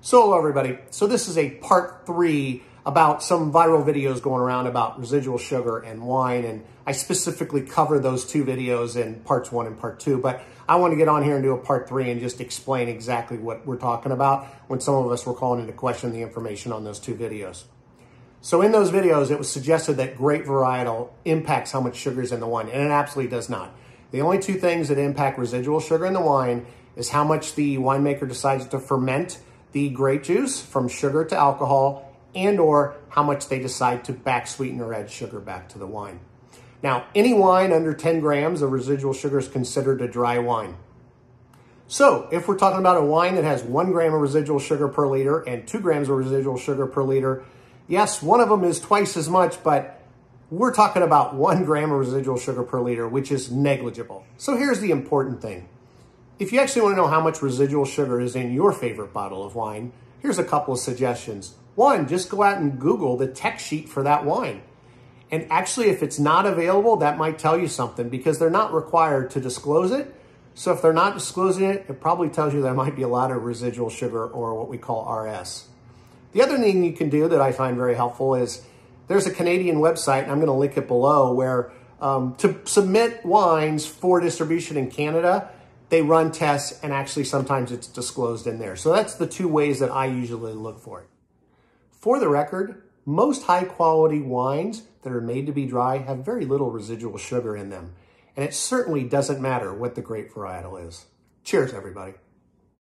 So hello everybody. So this is a part 3 about some viral videos going around about residual sugar and wine. And I specifically cover those two videos in parts 1 and part 2, but I want to get on here and do a part 3 and just explain exactly what we're talking about when some of us were calling into question the information on those two videos. So in those videos, it was suggested that grape varietal impacts how much sugar is in the wine, and it absolutely does not. The only two things that impact residual sugar in the wine is how much the winemaker decides to ferment the grape juice from sugar to alcohol, and or how much they decide to back sweeten or add sugar back to the wine. Now, any wine under 10 grams of residual sugar is considered a dry wine. So if we're talking about a wine that has 1 gram of residual sugar per liter and 2 grams of residual sugar per liter, yes, one of them is twice as much, but we're talking about 1 gram of residual sugar per liter, which is negligible. So here's the important thing. If you actually want to know how much residual sugar is in your favorite bottle of wine, here's a couple of suggestions. One, just go out and Google the text sheet for that wine. And actually, if it's not available, that might tell you something because they're not required to disclose it. So if they're not disclosing it, it probably tells you there might be a lot of residual sugar, or what we call RS. The other thing you can do that I find very helpful is there's a Canadian website, and I'm going to link it below, where to submit wines for distribution in Canada, they run tests, and actually sometimes it's disclosed in there. So that's the two ways that I usually look for it. For the record, most high quality wines that are made to be dry have very little residual sugar in them. And it certainly doesn't matter what the grape varietal is. Cheers, everybody.